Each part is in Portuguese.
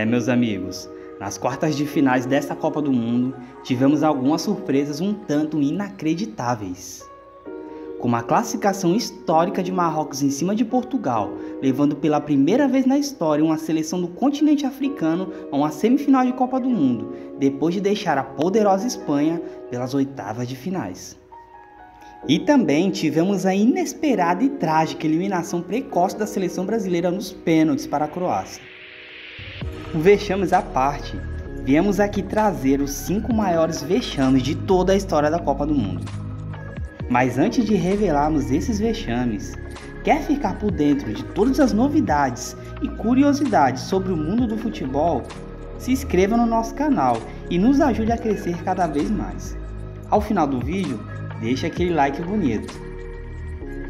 Meus amigos, nas quartas de finais desta Copa do Mundo, tivemos algumas surpresas um tanto inacreditáveis. Como a classificação histórica de Marrocos em cima de Portugal, levando pela primeira vez na história uma seleção do continente africano a uma semifinal de Copa do Mundo, depois de deixar a poderosa Espanha pelas oitavas de finais. E também tivemos a inesperada e trágica eliminação precoce da seleção brasileira nos pênaltis para a Croácia. Vexames à parte, viemos aqui trazer os 5 maiores vexames de toda a história da Copa do Mundo. Mas antes de revelarmos esses vexames, quer ficar por dentro de todas as novidades e curiosidades sobre o mundo do futebol? Se inscreva no nosso canal e nos ajude a crescer cada vez mais. Ao final do vídeo, deixe aquele like bonito.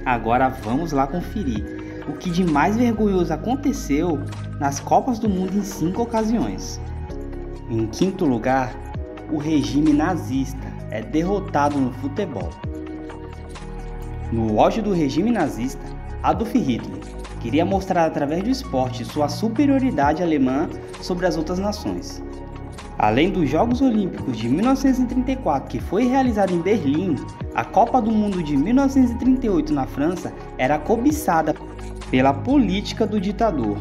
Agora vamos lá conferir o que de mais vergonhoso aconteceu nas Copas do Mundo em 5 ocasiões. Em quinto lugar, o regime nazista é derrotado no futebol. No auge do regime nazista, Adolf Hitler queria mostrar através do esporte sua superioridade alemã sobre as outras nações. Além dos Jogos Olímpicos de 1934, que foi realizado em Berlim, a Copa do Mundo de 1938 na França era cobiçada pela política do ditador.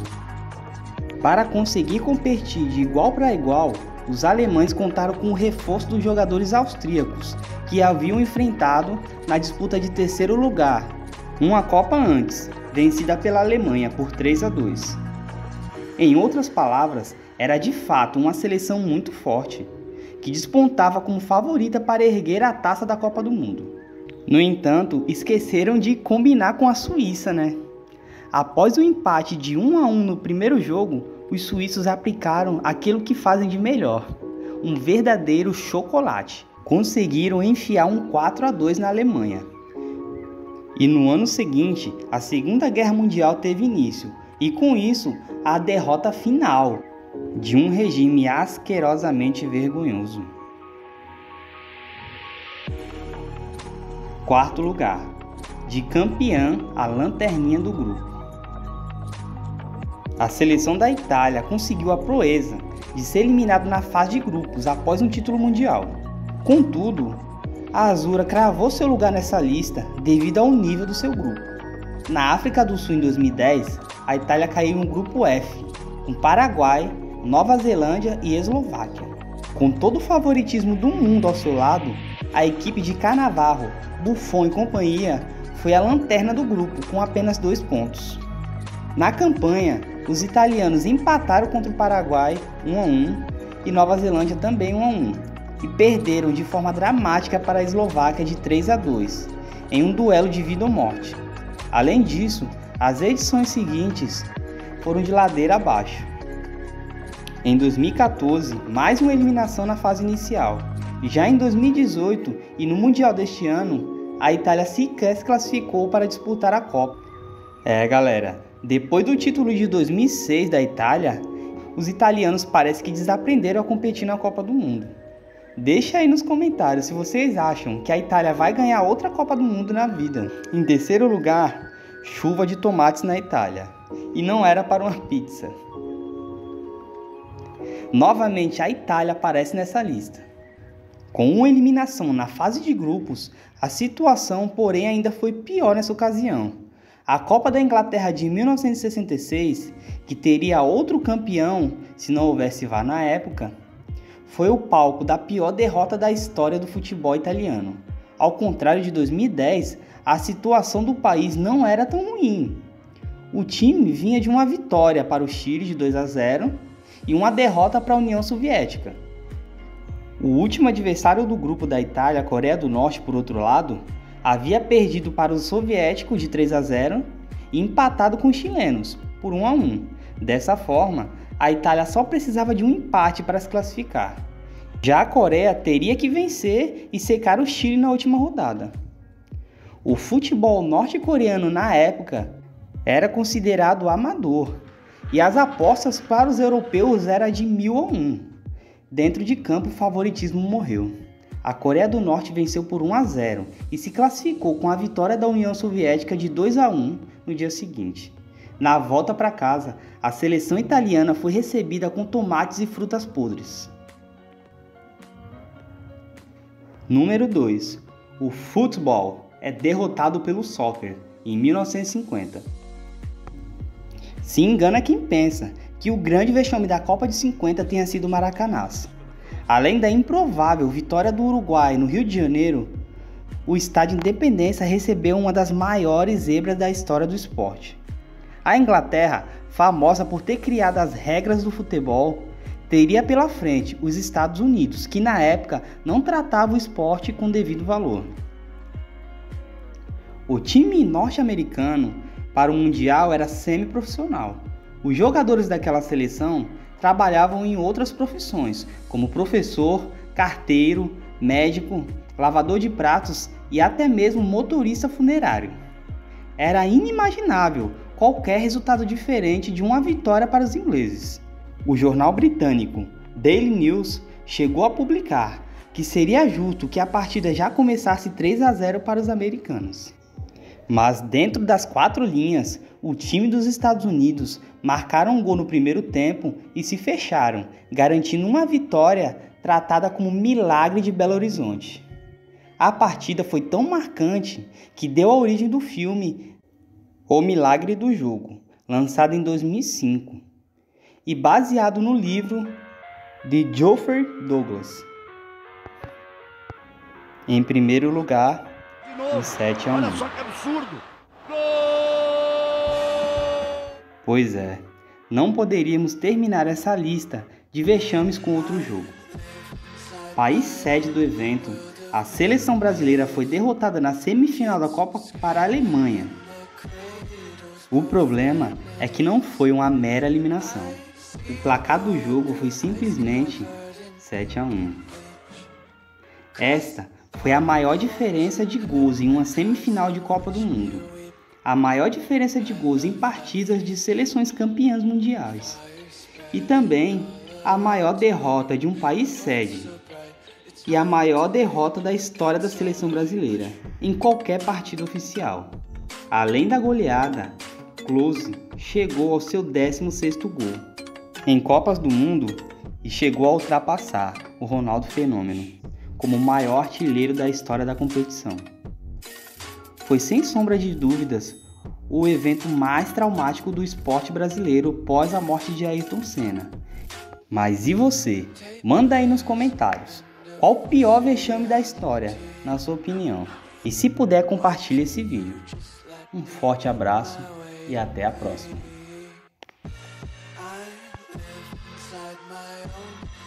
Para conseguir competir de igual para igual, os alemães contaram com o reforço dos jogadores austríacos, que haviam enfrentado na disputa de terceiro lugar, uma Copa antes, vencida pela Alemanha por 3-2. Em outras palavras, era de fato uma seleção muito forte, que despontava como favorita para erguer a taça da Copa do Mundo. No entanto, esqueceram de combinar com a Suíça, né? Após o empate de 1-1 no primeiro jogo, os suíços aplicaram aquilo que fazem de melhor, um verdadeiro chocolate. Conseguiram enfiar um 4-2 na Alemanha. E no ano seguinte, a Segunda Guerra Mundial teve início, e com isso, a derrota final de um regime asquerosamente vergonhoso. Quarto lugar, de campeã a lanterninha do grupo. A seleção da Itália conseguiu a proeza de ser eliminada na fase de grupos após um título mundial. Contudo, a Azura cravou seu lugar nessa lista devido ao nível do seu grupo. Na África do Sul em 2010, a Itália caiu no grupo F, com Paraguai, Nova Zelândia e Eslováquia. Com todo o favoritismo do mundo ao seu lado, a equipe de Cannavaro, Buffon e companhia foi a lanterna do grupo com apenas 2 pontos. Na campanha, os italianos empataram contra o Paraguai 1-1 e Nova Zelândia também 1-1 e perderam de forma dramática para a Eslováquia de 3-2 em um duelo de vida ou morte. Além disso, as edições seguintes foram de ladeira abaixo. Em 2014, mais uma eliminação na fase inicial. Já em 2018 e no Mundial deste ano, a Itália sequer se classificou para disputar a Copa. Galera, depois do título de 2006 da Itália, os italianos parecem que desaprenderam a competir na Copa do Mundo. Deixa aí nos comentários se vocês acham que a Itália vai ganhar outra Copa do Mundo na vida. Em terceiro lugar, chuva de tomates na Itália. E não era para uma pizza. Novamente a Itália aparece nessa lista. Com uma eliminação na fase de grupos, a situação, porém, ainda foi pior nessa ocasião. A Copa da Inglaterra de 1966, que teria outro campeão se não houvesse VAR na época, foi o palco da pior derrota da história do futebol italiano. Ao contrário de 2010, a situação do país não era tão ruim. O time vinha de uma vitória para o Chile de 2-0 e uma derrota para a União Soviética. O último adversário do grupo da Itália, a Coreia do Norte, por outro lado, havia perdido para os soviéticos de 3-0 e empatado com os chilenos por 1-1. Dessa forma, a Itália só precisava de um empate para se classificar. Já a Coreia teria que vencer e secar o Chile na última rodada. O futebol norte-coreano na época era considerado amador e as apostas para os europeus eram de 1000-1. Dentro de campo, o favoritismo morreu. A Coreia do Norte venceu por 1-0 e se classificou com a vitória da União Soviética de 2-1 no dia seguinte. Na volta para casa, a seleção italiana foi recebida com tomates e frutas podres. Número 2. O futebol é derrotado pelo soccer em 1950. Se engana quem pensa que o grande vexame da Copa de 50 tenha sido o Maracanãs. Além da improvável vitória do Uruguai no Rio de Janeiro, o Estádio Independência recebeu uma das maiores zebras da história do esporte. A Inglaterra, famosa por ter criado as regras do futebol, teria pela frente os Estados Unidos, que na época não tratava o esporte com devido valor. O time norte-americano para o Mundial era semi-profissional. Os jogadores daquela seleção trabalhavam em outras profissões, como professor, carteiro, médico, lavador de pratos e até mesmo motorista funerário. Era inimaginável qualquer resultado diferente de uma vitória para os ingleses. O jornal britânico Daily News chegou a publicar que seria justo que a partida já começasse 3-0 para os americanos. Mas dentro das 4 linhas, o time dos Estados Unidos marcaram um gol no primeiro tempo e se fecharam, garantindo uma vitória tratada como milagre de Belo Horizonte. A partida foi tão marcante que deu a origem do filme O Milagre do Jogo, lançado em 2005 e baseado no livro de Geoffrey Douglas. Em primeiro lugar, em 7-1. Olha só que absurdo! Gol! Pois é, não poderíamos terminar essa lista de vexames com outro jogo. País sede do evento, a seleção brasileira foi derrotada na semifinal da Copa para a Alemanha. O problema é que não foi uma mera eliminação. O placar do jogo foi simplesmente 7-1. Esta foi a maior diferença de gols em uma semifinal de Copa do Mundo. A maior diferença de gols em partidas de seleções campeãs mundiais. E também a maior derrota de um país sede. E a maior derrota da história da seleção brasileira em qualquer partida oficial. Além da goleada, Klose chegou ao seu 16º gol em Copas do Mundo e chegou a ultrapassar o Ronaldo Fenômeno como o maior artilheiro da história da competição. Foi sem sombra de dúvidas o evento mais traumático do esporte brasileiro pós a morte de Ayrton Senna. Mas e você? Manda aí nos comentários qual o pior vexame da história, na sua opinião. E se puder, compartilhe esse vídeo. Um forte abraço e até a próxima.